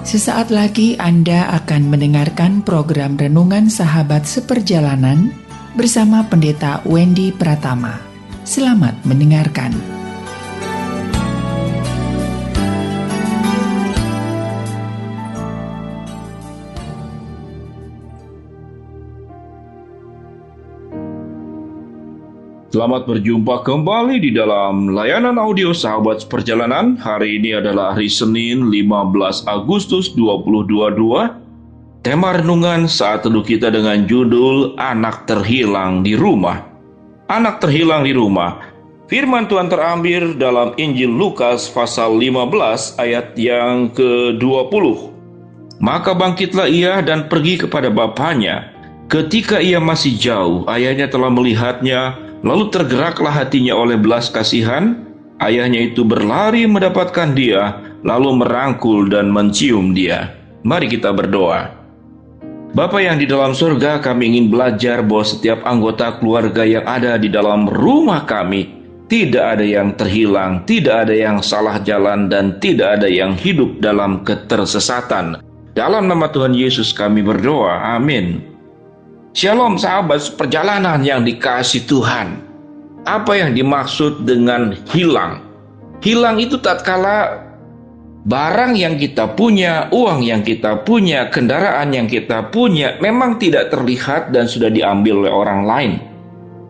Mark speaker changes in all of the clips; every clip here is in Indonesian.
Speaker 1: Sesaat lagi Anda akan mendengarkan program Renungan Sahabat Seperjalanan bersama Pendeta Wendy Pratama. Selamat mendengarkan.
Speaker 2: Selamat berjumpa kembali di dalam layanan audio Sahabat Seperjalanan. Hari ini adalah hari Senin 15 Agustus 2022. Tema renungan saat teduh kita dengan judul Anak Terhilang di Rumah. Anak terhilang di rumah. Firman Tuhan terambil dalam Injil Lukas pasal 15 ayat yang ke-20. Maka bangkitlah ia dan pergi kepada bapaknya. Ketika ia masih jauh, ayahnya telah melihatnya. Lalu tergeraklah hatinya oleh belas kasihan, ayahnya itu berlari mendapatkan dia, lalu merangkul dan mencium dia. Mari kita berdoa. Bapa yang di dalam surga, kami ingin belajar bahwa setiap anggota keluarga yang ada di dalam rumah kami, tidak ada yang terhilang, tidak ada yang salah jalan, dan tidak ada yang hidup dalam ketersesatan. Dalam nama Tuhan Yesus kami berdoa, amin. Shalom sahabat seperjalanan yang dikasihi Tuhan. Apa yang dimaksud dengan hilang? Hilang itu tatkala barang yang kita punya, uang yang kita punya, kendaraan yang kita punya memang tidak terlihat dan sudah diambil oleh orang lain.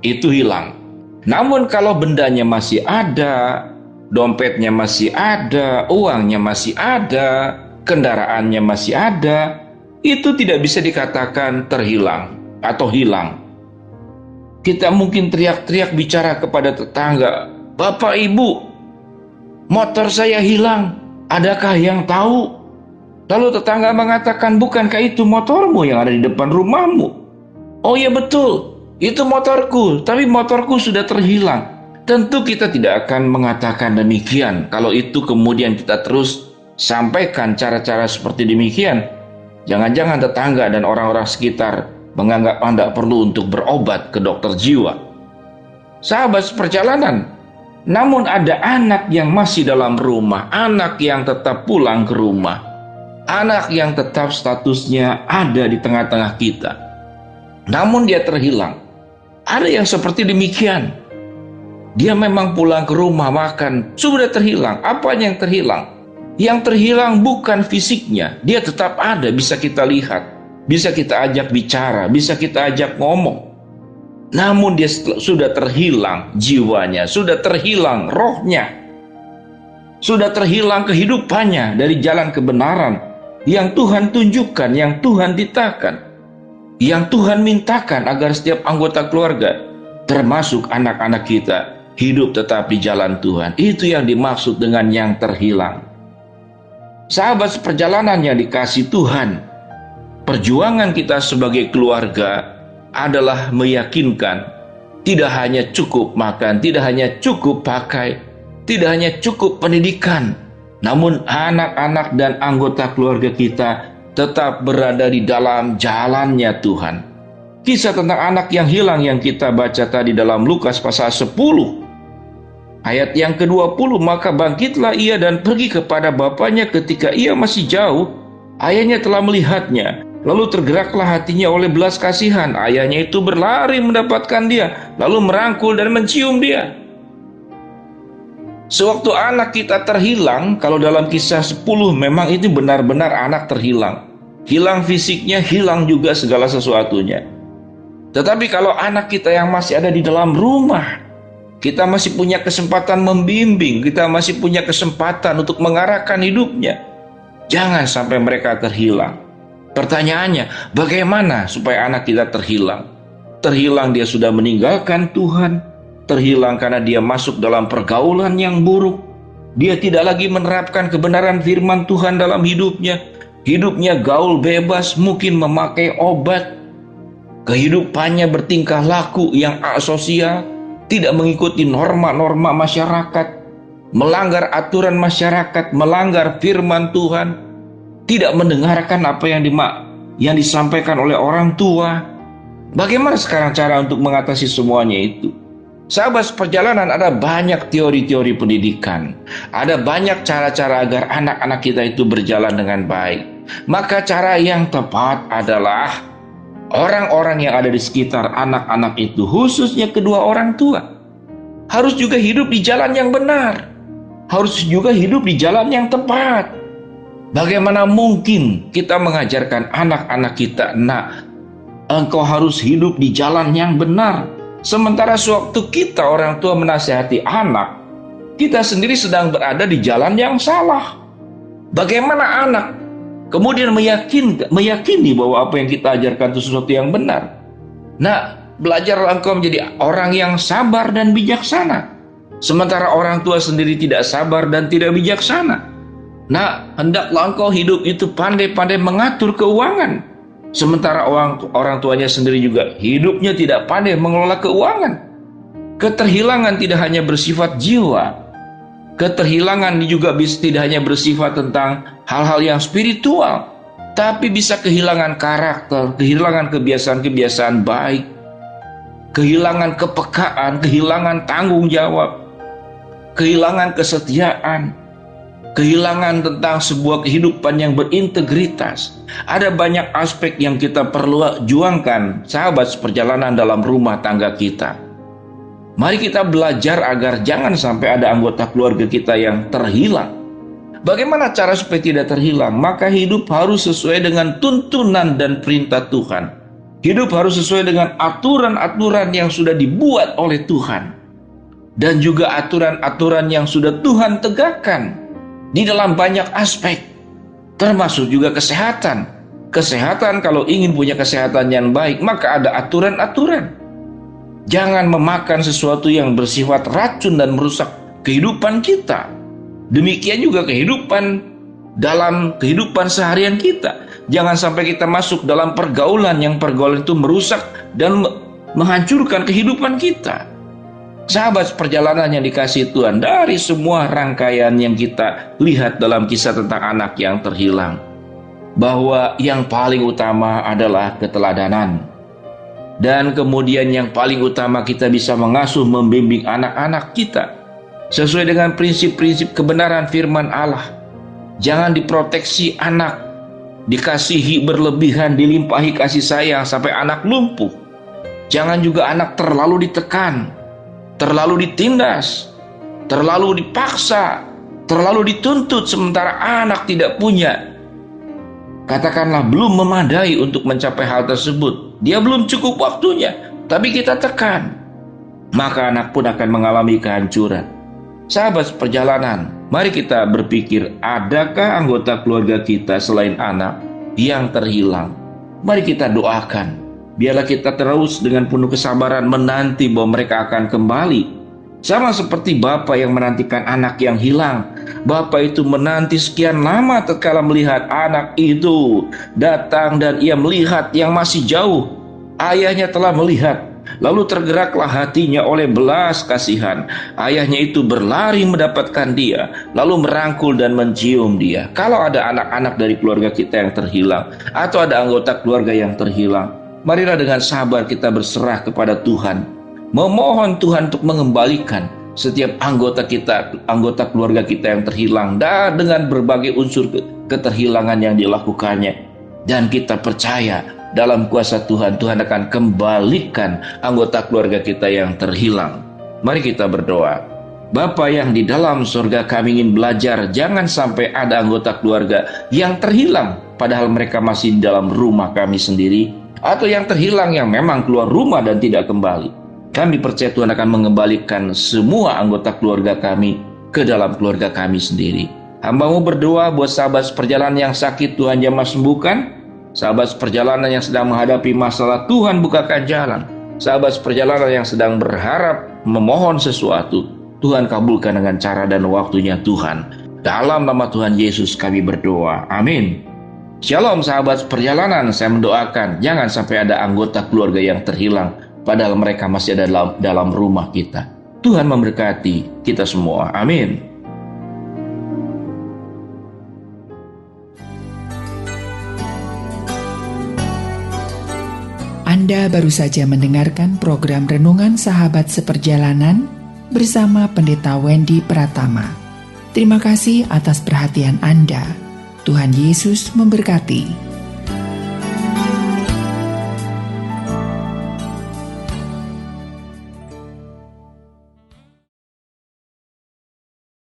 Speaker 2: Itu hilang. Namun kalau bendanya masih ada, dompetnya masih ada, uangnya masih ada, kendaraannya masih ada, itu tidak bisa dikatakan terhilang atau hilang. Kita mungkin teriak-teriak bicara kepada tetangga, "Bapak Ibu, motor saya hilang, adakah yang tahu?" Lalu tetangga mengatakan, "Bukankah itu motormu yang ada di depan rumahmu?" "Oh ya betul, itu motorku, tapi motorku sudah terhilang." Tentu kita tidak akan mengatakan demikian. Kalau itu kemudian kita terus sampaikan cara-cara seperti demikian, jangan-jangan tetangga dan orang-orang sekitar menganggap Anda perlu untuk berobat ke dokter jiwa. Sahabat seperjalanan, namun ada anak yang masih dalam rumah, anak yang tetap pulang ke rumah, anak yang tetap statusnya ada di tengah-tengah kita, namun dia terhilang. Ada yang seperti demikian. Dia memang pulang ke rumah, makan, sudah terhilang. Apa yang terhilang? Yang terhilang bukan fisiknya, dia tetap ada, bisa kita lihat, bisa kita ajak bicara, bisa kita ajak ngomong. Namun dia sudah terhilang jiwanya, sudah terhilang rohnya, sudah terhilang kehidupannya dari jalan kebenaran yang Tuhan tunjukkan, yang Tuhan titahkan, yang Tuhan mintakan agar setiap anggota keluarga, termasuk anak-anak kita, hidup tetap di jalan Tuhan. Itu yang dimaksud dengan yang terhilang. Sahabat seperjalanan yang dikasihi Tuhan, perjuangan kita sebagai keluarga adalah meyakinkan tidak hanya cukup makan, tidak hanya cukup pakai, tidak hanya cukup pendidikan, namun anak-anak dan anggota keluarga kita tetap berada di dalam jalannya Tuhan. Kisah tentang anak yang hilang yang kita baca tadi dalam Lukas pasal 10 ayat yang ke-20, maka bangkitlah ia dan pergi kepada bapaknya. Ketika ia masih jauh, ayahnya telah melihatnya. Lalu tergeraklah hatinya oleh belas kasihan, ayahnya itu berlari mendapatkan dia, lalu merangkul dan mencium dia. Sewaktu anak kita terhilang, kalau dalam kisah 10 memang itu benar-benar anak terhilang. Hilang fisiknya, hilang juga segala sesuatunya. Tetapi kalau anak kita yang masih ada di dalam rumah, kita masih punya kesempatan membimbing, kita masih punya kesempatan untuk mengarahkan hidupnya. Jangan sampai mereka terhilang. Pertanyaannya, bagaimana supaya anak kita terhilang? Terhilang dia sudah meninggalkan Tuhan, terhilang karena dia masuk dalam pergaulan yang buruk, dia tidak lagi menerapkan kebenaran firman Tuhan dalam hidupnya, hidupnya gaul bebas, mungkin memakai obat, kehidupannya bertingkah laku yang asosial, tidak mengikuti norma-norma masyarakat, melanggar aturan masyarakat, melanggar firman Tuhan, tidak mendengarkan apa yang disampaikan oleh orang tua. Bagaimana sekarang cara untuk mengatasi semuanya itu? Sahabat seperjalanan, ada banyak teori-teori pendidikan. Ada banyak cara-cara agar anak-anak kita itu berjalan dengan baik. Maka cara yang tepat adalah orang-orang yang ada di sekitar anak-anak itu, khususnya kedua orang tua, harus juga hidup di jalan yang benar. Harus juga hidup di jalan yang tepat. Bagaimana mungkin kita mengajarkan anak-anak kita, "Nak, engkau harus hidup di jalan yang benar." Sementara sewaktu kita orang tua menasihati anak, kita sendiri sedang berada di jalan yang salah. Bagaimana anak kemudian meyakini bahwa apa yang kita ajarkan itu sesuatu yang benar? Nah, belajarlah engkau menjadi orang yang sabar dan bijaksana. Sementara orang tua sendiri tidak sabar dan tidak bijaksana. Nah, hendaklah engkau hidup itu pandai-pandai mengatur keuangan. Sementara orang tuanya sendiri juga hidupnya tidak pandai mengelola keuangan. Keterhilangan tidak hanya bersifat jiwa. Keterhilangan juga tidak hanya bersifat tentang hal-hal yang spiritual, tapi bisa kehilangan karakter, kehilangan kebiasaan-kebiasaan baik, kehilangan kepekaan, kehilangan tanggung jawab, kehilangan kesetiaan, kehilangan tentang sebuah kehidupan yang berintegritas. Ada banyak aspek yang kita perlu juangkan, sahabat seperjalanan, dalam rumah tangga kita. Mari kita belajar agar jangan sampai ada anggota keluarga kita yang terhilang. Bagaimana cara supaya tidak terhilang? Maka hidup harus sesuai dengan tuntunan dan perintah Tuhan. Hidup harus sesuai dengan aturan-aturan yang sudah dibuat oleh Tuhan. Dan juga aturan-aturan yang sudah Tuhan tegakkan di dalam banyak aspek, termasuk juga kesehatan. Kesehatan, kalau ingin punya kesehatan yang baik, maka ada aturan-aturan. Jangan memakan sesuatu yang bersifat racun dan merusak kehidupan kita. Demikian juga dalam kehidupan seharian kita. Jangan sampai kita masuk dalam pergaulan itu merusak dan menghancurkan kehidupan kita. Sahabat perjalanan yang dikasihi Tuhan, dari semua rangkaian yang kita lihat dalam kisah tentang anak yang terhilang, bahwa yang paling utama adalah keteladanan. Dan kemudian yang paling utama, kita bisa mengasuh, membimbing anak-anak kita sesuai dengan prinsip-prinsip kebenaran firman Allah. Jangan diproteksi anak, dikasihi berlebihan, dilimpahi kasih sayang sampai anak lumpuh. Jangan juga anak terlalu ditekan, terlalu ditindas, terlalu dipaksa, terlalu dituntut, sementara anak tidak punya, katakanlah, belum memadai untuk mencapai hal tersebut. Dia belum cukup waktunya, tapi kita tekan, maka anak pun akan mengalami kehancuran. Sahabat perjalanan, mari kita berpikir, adakah anggota keluarga kita selain anak yang terhilang? Mari kita doakan. Biarlah kita terus dengan penuh kesabaran menanti bahwa mereka akan kembali. Sama seperti Bapa yang menantikan anak yang hilang. Bapa itu menanti sekian lama tatkala melihat anak itu datang dan ia melihat yang masih jauh. Ayahnya telah melihat, lalu tergeraklah hatinya oleh belas kasihan. Ayahnya itu berlari mendapatkan dia, lalu merangkul dan mencium dia. Kalau ada anak-anak dari keluarga kita yang terhilang, atau ada anggota keluarga yang terhilang, marilah dengan sabar kita berserah kepada Tuhan, memohon Tuhan untuk mengembalikan setiap anggota keluarga kita yang terhilang, dan dengan berbagai unsur keterhilangan yang dilakukannya. Dan kita percaya dalam kuasa Tuhan, Tuhan akan kembalikan anggota keluarga kita yang terhilang. Mari kita berdoa. Bapa yang di dalam surga, kami ingin belajar jangan sampai ada anggota keluarga yang terhilang padahal mereka masih di dalam rumah kami sendiri, atau yang terhilang yang memang keluar rumah dan tidak kembali. Kami percaya Tuhan akan mengembalikan semua anggota keluarga kami ke dalam keluarga kami sendiri. Hamba-Mu berdoa buat sahabat seperjalanan yang sakit, Tuhan jamah sembuhkan. Sahabat seperjalanan yang sedang menghadapi masalah, Tuhan bukakan jalan. Sahabat seperjalanan yang sedang berharap, memohon sesuatu, Tuhan kabulkan dengan cara dan waktunya Tuhan. Dalam nama Tuhan Yesus kami berdoa. Amin. Shalom sahabat perjalanan, saya mendoakan jangan sampai ada anggota keluarga yang terhilang padahal mereka masih ada dalam rumah kita. Tuhan memberkati kita semua. Amin.
Speaker 1: Anda baru saja mendengarkan program Renungan Sahabat Seperjalanan bersama Pendeta Wendy Pratama. Terima kasih atas perhatian Anda. Tuhan Yesus memberkati.